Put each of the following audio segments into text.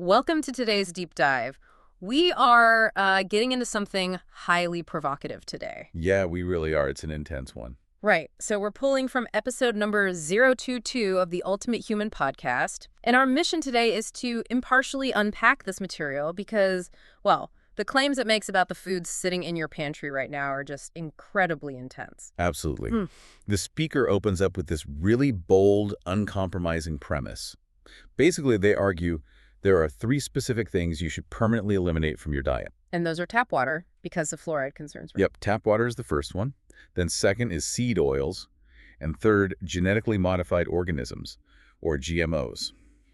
Welcome to today's deep dive. We are getting into something highly provocative today. Yeah, we really are. It's an intense one. Right. So we're pulling from episode number 022 of the Ultimate Human podcast. And our mission today is to impartially unpack this material because, well, the claims it makes about the foods sitting in your pantry right now are just incredibly intense. Absolutely. Hmm. The speaker opens up with this really bold, uncompromising premise. Basically, they argue there are 3 specific things you should permanently eliminate from your diet. And those are tap water because of fluoride concerns. Right? Yep, tap water is the first one. Then second is seed oils. And third, genetically modified organisms, or GMOs.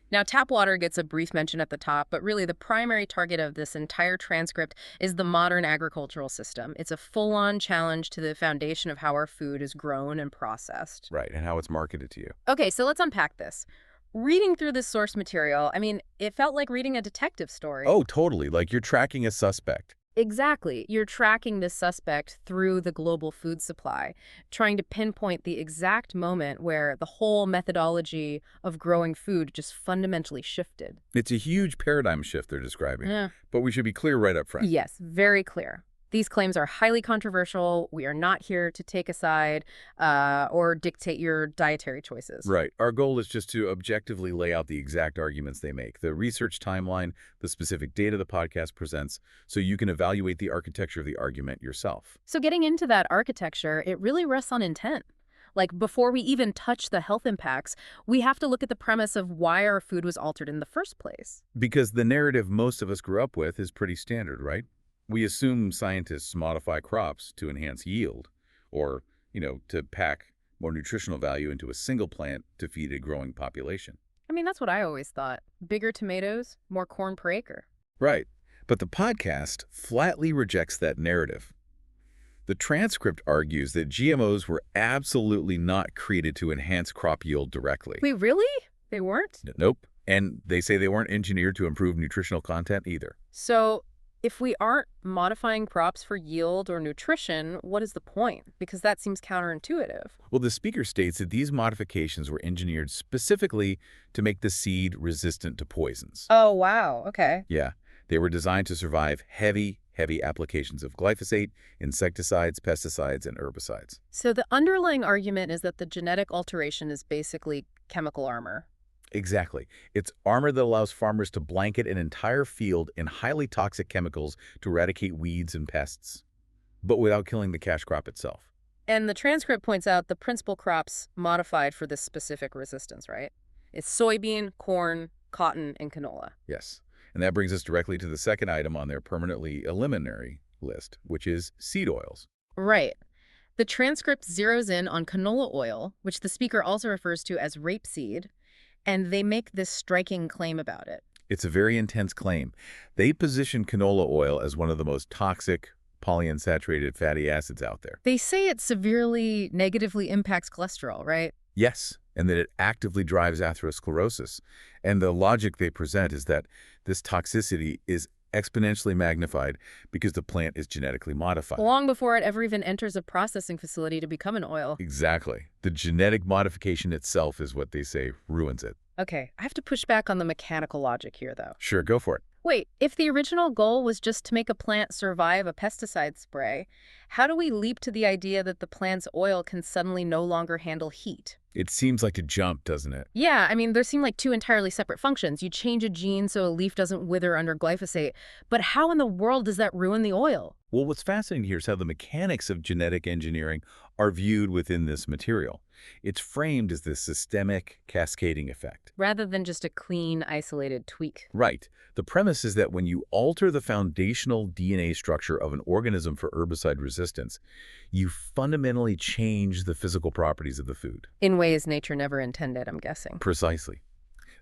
Now, tap water gets a brief mention at the top, but really the primary target of this entire transcript is the modern agricultural system. It's a full-on challenge to the foundation of how our food is grown and processed. Right, and how it's marketed to you. Okay, so let's unpack this. Reading through this source material, it felt like reading a detective story. Oh, totally. Like you're tracking a suspect. Exactly. You're tracking this suspect through the global food supply, trying to pinpoint the exact moment where the whole methodology of growing food just fundamentally shifted. It's a huge paradigm shift they're describing. Yeah. But we should be clear right up front. Yes, very clear. These claims are highly controversial. We are not here to take a side or dictate your dietary choices. Right. Our goal is just to objectively lay out the exact arguments they make, the research timeline, the specific data the podcast presents, so you can evaluate the architecture of the argument yourself. So getting into that architecture, it really rests on intent. Like, before we even touch the health impacts, we have to look at the premise of why our food was altered in the first place. Because the narrative most of us grew up with is pretty standard, right? We assume scientists modify crops to enhance yield or, to pack more nutritional value into a single plant to feed a growing population. That's what I always thought. Bigger tomatoes, more corn per acre. Right. But the podcast flatly rejects that narrative. The transcript argues that GMOs were absolutely not created to enhance crop yield directly. Wait, really? They weren't? Nope. And they say they weren't engineered to improve nutritional content either. So if we aren't modifying crops for yield or nutrition, what is the point? Because that seems counterintuitive. Well, the speaker states that these modifications were engineered specifically to make the seed resistant to poisons. Oh, wow. Okay. Yeah, they were designed to survive heavy applications of glyphosate, insecticides, pesticides, and herbicides. So the underlying argument is that the genetic alteration is basically chemical armor. Exactly. It's armor that allows farmers to blanket an entire field in highly toxic chemicals to eradicate weeds and pests, but without killing the cash crop itself. And the transcript points out the principal crops modified for this specific resistance, right? It's soybean, corn, cotton, and canola. Yes. And that brings us directly to the second item on their permanently eliminatory list, which is seed oils. Right. The transcript zeroes in on canola oil, which the speaker also refers to as rapeseed, and they make this striking claim about it. It's a very intense claim. They position canola oil as one of the most toxic polyunsaturated fatty acids out there. They say it severely negatively impacts cholesterol, right? Yes, and that it actively drives atherosclerosis. And the logic they present is that this toxicity is exponentially magnified because the plant is genetically modified. Long before it ever even enters a processing facility to become an oil. Exactly. The genetic modification itself is what they say ruins it. Okay, I have to push back on the mechanical logic here, though. Sure, go for it. Wait, if the original goal was just to make a plant survive a pesticide spray, how do we leap to the idea that the plant's oil can suddenly no longer handle heat? It seems like a jump, doesn't it? Yeah, there seem like 2 entirely separate functions. You change a gene so a leaf doesn't wither under glyphosate, but how in the world does that ruin the oil? Well, what's fascinating here is how the mechanics of genetic engineering are viewed within this material. It's framed as this systemic cascading effect. Rather than just a clean, isolated tweak. Right. The premise is that when you alter the foundational DNA structure of an organism for herbicide resistance, you fundamentally change the physical properties of the food. In ways nature never intended, I'm guessing. Precisely.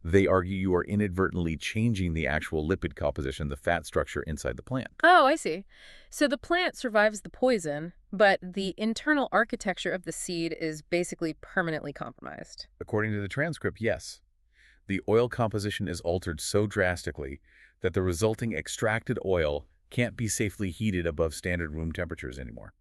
They argue you are inadvertently changing the actual lipid composition, the fat structure inside the plant. Oh, I see. So the plant survives the poison, but the internal architecture of the seed is basically permanently compromised. According to the transcript, yes. The oil composition is altered so drastically that the resulting extracted oil can't be safely heated above standard room temperatures anymore.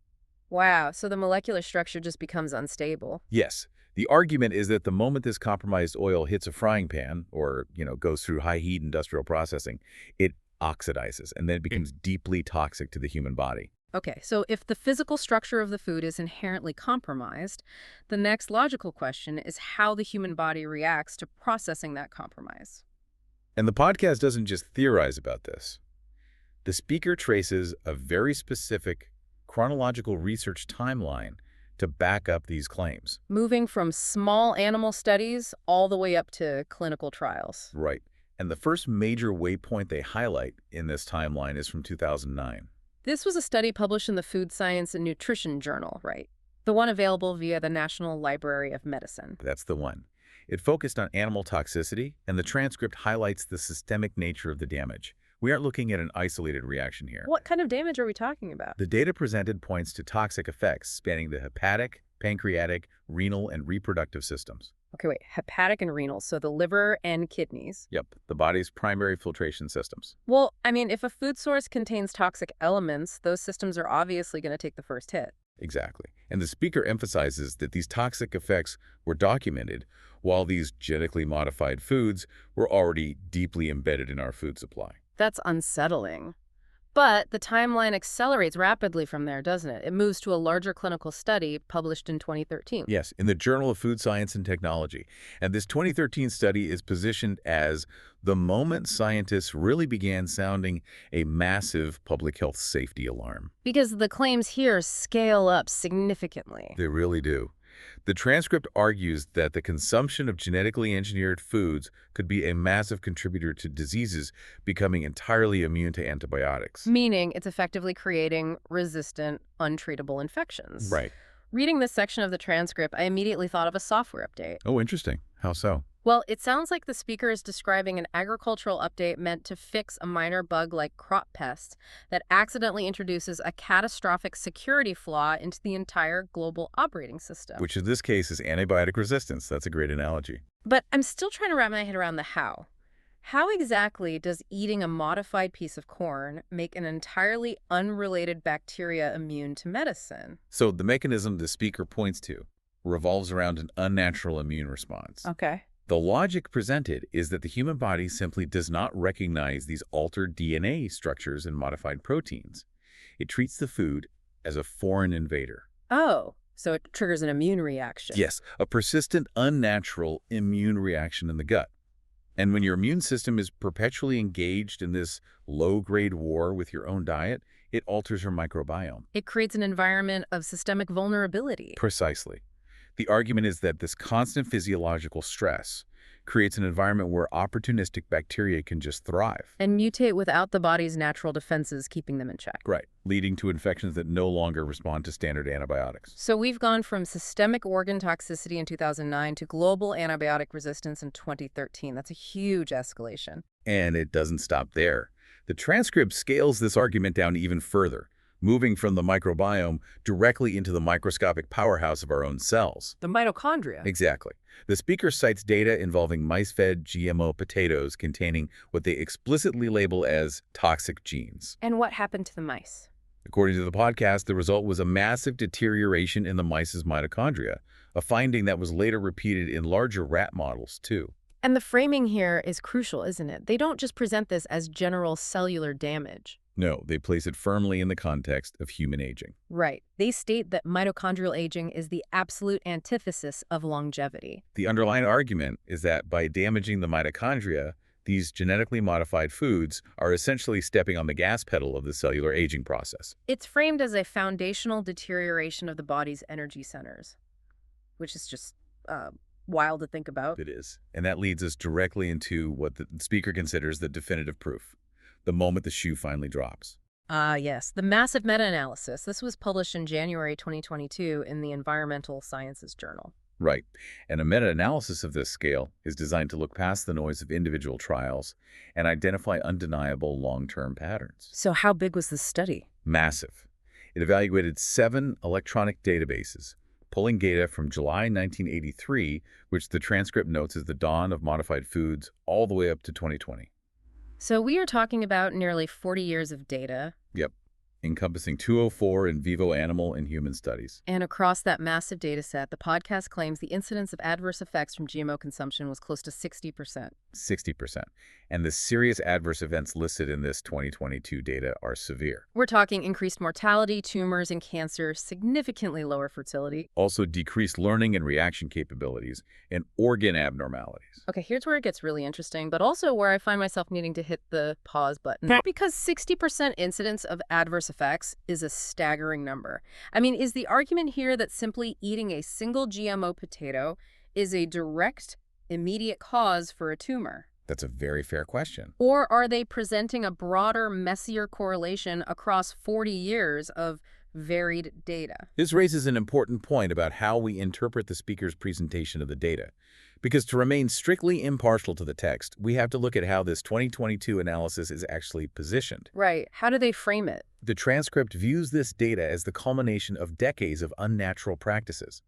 Wow, so the molecular structure just becomes unstable. Yes, The argument is that the moment this compromised oil hits a frying pan or, goes through high-heat industrial processing, it oxidizes and then it becomes deeply toxic to the human body. Okay, so if the physical structure of the food is inherently compromised, the next logical question is how the human body reacts to processing that compromise. And the podcast doesn't just theorize about this. The speaker traces a very specific chronological research timeline to back up these claims. Moving from small animal studies all the way up to clinical trials. Right. And the first major waypoint they highlight in this timeline is from 2009. This was a study published in the Food Science and Nutrition Journal, right? The one available via the National Library of Medicine. That's the one. It focused on animal toxicity, and the transcript highlights the systemic nature of the damage. We aren't looking at an isolated reaction here. What kind of damage are we talking about? The data presented points to toxic effects spanning the hepatic, pancreatic, renal, and reproductive systems. Okay, wait, hepatic and renal, so the liver and kidneys. Yep, the body's primary filtration systems. Well, I mean, if a food source contains toxic elements, those systems are obviously going to take the first hit. Exactly. And the speaker emphasizes that these toxic effects were documented while these genetically modified foods were already deeply embedded in our food supply. That's unsettling. But the timeline accelerates rapidly from there, doesn't it? It moves to a larger clinical study published in 2013. Yes, in the Journal of Food Science and Technology. And this 2013 study is positioned as the moment scientists really began sounding a massive public health safety alarm. Because the claims here scale up significantly. They really do. The transcript argues that the consumption of genetically engineered foods could be a massive contributor to diseases becoming entirely immune to antibiotics. Meaning it's effectively creating resistant, untreatable infections. Right. Reading this section of the transcript, I immediately thought of a software update. Oh, interesting. How so? Well, it sounds like the speaker is describing an agricultural update meant to fix a minor bug like crop pest that accidentally introduces a catastrophic security flaw into the entire global operating system. Which in this case is antibiotic resistance. That's a great analogy. But I'm still trying to wrap my head around the how. How exactly does eating a modified piece of corn make an entirely unrelated bacteria immune to medicine? So the mechanism the speaker points to revolves around an unnatural immune response. Okay. The logic presented is that the human body simply does not recognize these altered DNA structures in modified proteins. It treats the food as a foreign invader. Oh, so it triggers an immune reaction. Yes, a persistent, unnatural immune reaction in the gut. And when your immune system is perpetually engaged in this low-grade war with your own diet, it alters your microbiome. It creates an environment of systemic vulnerability. Precisely. The argument is that this constant physiological stress creates an environment where opportunistic bacteria can just thrive. And mutate without the body's natural defenses keeping them in check. Right, leading to infections that no longer respond to standard antibiotics. So we've gone from systemic organ toxicity in 2009 to global antibiotic resistance in 2013. That's a huge escalation. And it doesn't stop there. The transcript scales this argument down even further, moving from the microbiome directly into the microscopic powerhouse of our own cells. The mitochondria. Exactly. The speaker cites data involving mice-fed GMO potatoes containing what they explicitly label as toxic genes. And what happened to the mice? According to the podcast, the result was a massive deterioration in the mice's mitochondria, a finding that was later repeated in larger rat models, too. And the framing here is crucial, isn't it? They don't just present this as general cellular damage. No, they place it firmly in the context of human aging. Right. They state that mitochondrial aging is the absolute antithesis of longevity. The underlying argument is that by damaging the mitochondria, these genetically modified foods are essentially stepping on the gas pedal of the cellular aging process. It's framed as a foundational deterioration of the body's energy centers, which is just wild to think about. It is. And that leads us directly into what the speaker considers the definitive proof. The moment the shoe finally drops. Yes. The massive meta-analysis. This was published in January 2022 in the Environmental Sciences Journal. Right. And a meta-analysis of this scale is designed to look past the noise of individual trials and identify undeniable long-term patterns. So how big was this study? Massive. It evaluated 7 electronic databases, pulling data from July 1983, which the transcript notes as the dawn of modified foods, all the way up to 2020. So we are talking about nearly 40 years of data. Yep. encompassing 204 in vivo animal and human studies. And across that massive data set, the podcast claims the incidence of adverse effects from GMO consumption was close to 60%. 60%. And the serious adverse events listed in this 2022 data are severe. We're talking increased mortality, tumors, and cancer, significantly lower fertility. Also decreased learning and reaction capabilities, and organ abnormalities. Okay, here's where it gets really interesting, but also where I find myself needing to hit the pause button. Because 60% incidence of adverse effects is a staggering number. I mean, is the argument here that simply eating a single GMO potato is a direct, immediate cause for a tumor? That's a very fair question. Or are they presenting a broader, messier correlation across 40 years of varied data? This raises an important point about how we interpret the speaker's presentation of the data. Because to remain strictly impartial to the text, we have to look at how this 2022 analysis is actually positioned. Right. How do they frame it? The transcript views this data as the culmination of decades of unnatural practices.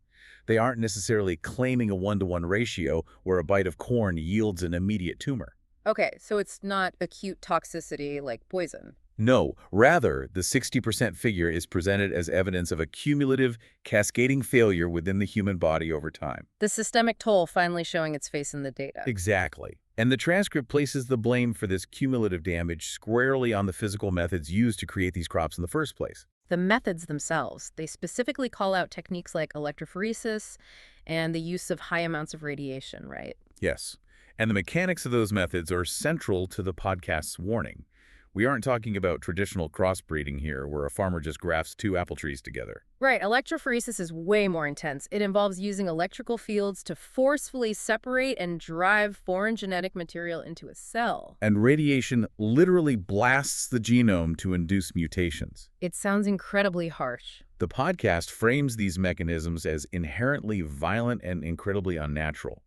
They aren't necessarily claiming a 1-to-1 ratio where a bite of corn yields an immediate tumor. Okay, so it's not acute toxicity like poison. No, rather, the 60% figure is presented as evidence of a cumulative, cascading failure within the human body over time. The systemic toll finally showing its face in the data. Exactly. And the transcript places the blame for this cumulative damage squarely on the physical methods used to create these crops in the first place. The methods themselves, they specifically call out techniques like electrophoresis and the use of high amounts of radiation, right? Yes. And the mechanics of those methods are central to the podcast's warning. We aren't talking about traditional crossbreeding here, where a farmer just grafts 2 apple trees together. Right, electrophoresis is way more intense. It involves using electrical fields to forcefully separate and drive foreign genetic material into a cell. And radiation literally blasts the genome to induce mutations. It sounds incredibly harsh. The podcast frames these mechanisms as inherently violent and incredibly unnatural,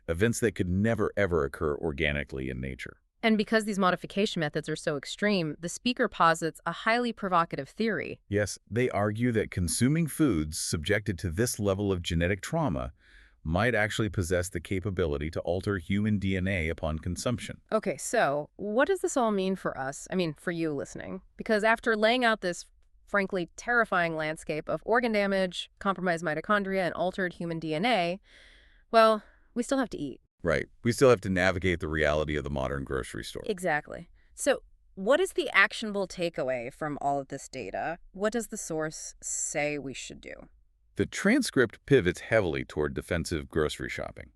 events that could never ever occur organically in nature. And because these modification methods are so extreme, the speaker posits a highly provocative theory. Yes, they argue that consuming foods subjected to this level of genetic trauma might actually possess the capability to alter human DNA upon consumption. Okay, so what does this all mean for us? I mean, for you listening. Because after laying out this frankly terrifying landscape of organ damage, compromised mitochondria, and altered human DNA, well, we still have to eat. Right. We still have to navigate the reality of the modern grocery store. Exactly. So what is the actionable takeaway from all of this data? What does the source say we should do? The transcript pivots heavily toward defensive grocery shopping.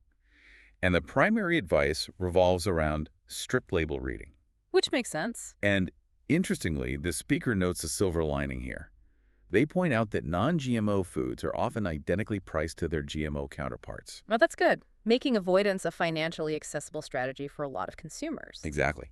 And the primary advice revolves around strip label reading. Which makes sense. And interestingly, the speaker notes a silver lining here. They point out that non-GMO foods are often identically priced to their GMO counterparts. Well, that's good. Making avoidance a financially accessible strategy for a lot of consumers. Exactly.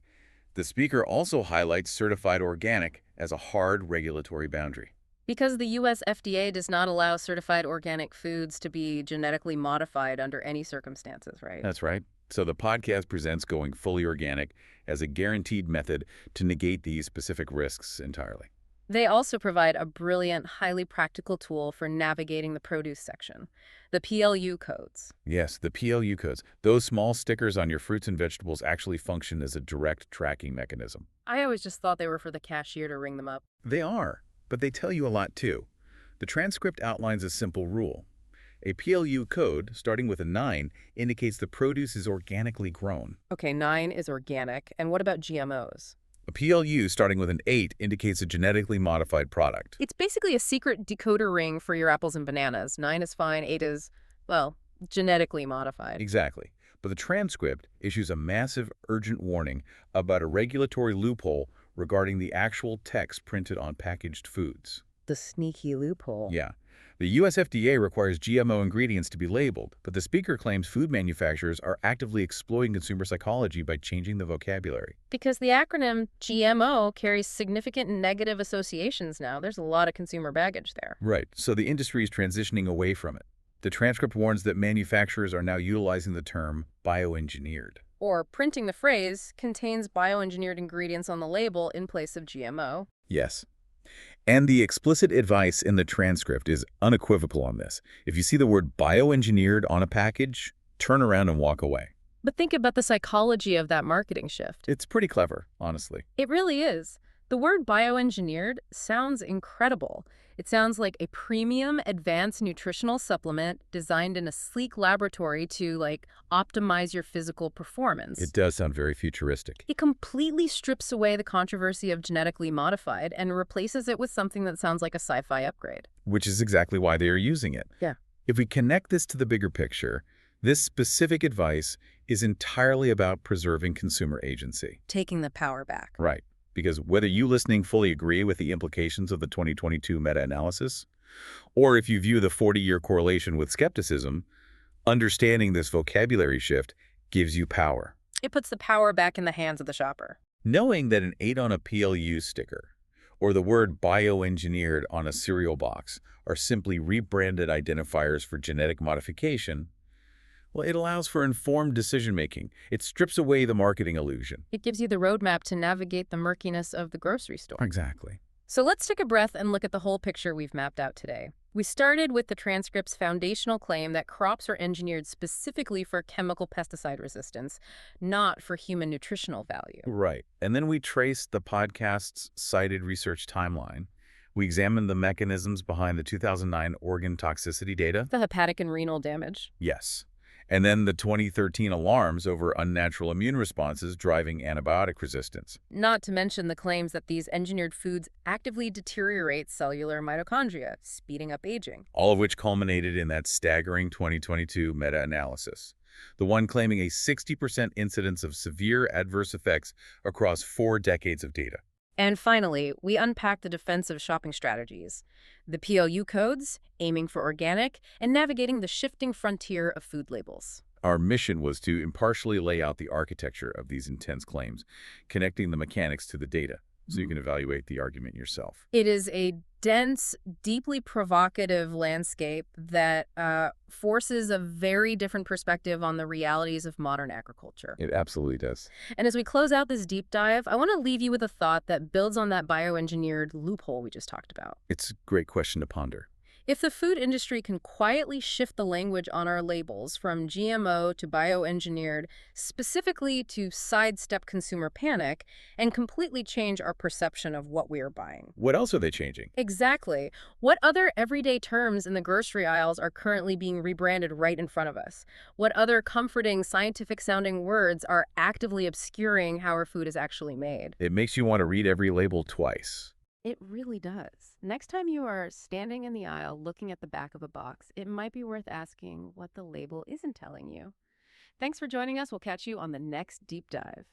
The speaker also highlights certified organic as a hard regulatory boundary. Because the U.S. FDA does not allow certified organic foods to be genetically modified under any circumstances, right? That's right. So the podcast presents going fully organic as a guaranteed method to negate these specific risks entirely. They also provide a brilliant, highly practical tool for navigating the produce section, the PLU codes. Yes, the PLU codes. Those small stickers on your fruits and vegetables actually function as a direct tracking mechanism. I always just thought they were for the cashier to ring them up. They are, but they tell you a lot too. The transcript outlines a simple rule. A PLU code, starting with a 9, indicates the produce is organically grown. Okay, 9 is organic. And what about GMOs? A PLU starting with an 8 indicates a genetically modified product. It's basically a secret decoder ring for your apples and bananas. 9 is fine, 8 is, well, genetically modified. Exactly. But the transcript issues a massive, urgent warning about a regulatory loophole regarding the actual text printed on packaged foods. The sneaky loophole. Yeah. The U.S. FDA requires GMO ingredients to be labeled, but the speaker claims food manufacturers are actively exploiting consumer psychology by changing the vocabulary. Because the acronym GMO carries significant negative associations now. There's a lot of consumer baggage there. Right, so the industry is transitioning away from it. The transcript warns that manufacturers are now utilizing the term bioengineered. Or printing the phrase contains bioengineered ingredients on the label in place of GMO. Yes. And the explicit advice in the transcript is unequivocal on this. If you see the word bioengineered on a package, turn around and walk away. But think about the psychology of that marketing shift. It's pretty clever, honestly. It really is. The word bioengineered sounds incredible. It sounds like a premium advanced nutritional supplement designed in a sleek laboratory to, optimize your physical It performance. does sound very futuristic, It completely strips away the controversy of genetically modified and replaces it with something that sounds like a sci-fi upgrade. which is exactly why they are using it. Yeah. If we connect this to the bigger picture, this specific advice is entirely about preserving consumer agency. Taking the power back. Right. Because whether you listening fully agree with the implications of the 2022 meta-analysis, or if you view the 40-year correlation with skepticism, understanding this vocabulary shift gives you power. It puts the power back in the hands of the shopper. Knowing that an 8 on a PLU sticker or the word bioengineered on a cereal box are simply rebranded identifiers for genetic modification, well, it allows for informed decision-making. It strips away the marketing illusion. It gives you the roadmap to navigate the murkiness of the grocery store. Exactly. So let's take a breath and look at the whole picture we've mapped out today. We started with the transcript's foundational claim that crops are engineered specifically for chemical pesticide resistance, not for human nutritional value. Right. And then we traced the podcast's cited research timeline. We examined the mechanisms behind the 2009 organ toxicity data. The hepatic and renal damage. Yes. And then the 2013 alarms over unnatural immune responses driving antibiotic resistance. Not to mention the claims that these engineered foods actively deteriorate cellular mitochondria, speeding up aging. All of which culminated in that staggering 2022 meta-analysis. The one claiming a 60% incidence of severe adverse effects across 4 decades of data. And finally, we unpacked the defensive shopping strategies, the PLU codes, aiming for organic, and navigating the shifting frontier of food labels. Our mission was to impartially lay out the architecture of these intense claims, connecting the mechanics to the data, so you can evaluate the argument yourself. It is a dense, deeply provocative landscape that forces a very different perspective on the realities of modern agriculture. It absolutely does. And as we close out this deep dive, I want to leave you with a thought that builds on that bioengineered loophole we just talked about. It's a great question to ponder. If the food industry can quietly shift the language on our labels from GMO to bioengineered, specifically to sidestep consumer panic, and completely change our perception of what we are buying. What else are they changing? Exactly. What other everyday terms in the grocery aisles are currently being rebranded right in front of us? What other comforting, scientific-sounding words are actively obscuring how our food is actually made? It makes you want to read every label twice. It really does. Next time you are standing in the aisle looking at the back of a box, it might be worth asking what the label isn't telling you. Thanks for joining us. We'll catch you on the next deep dive.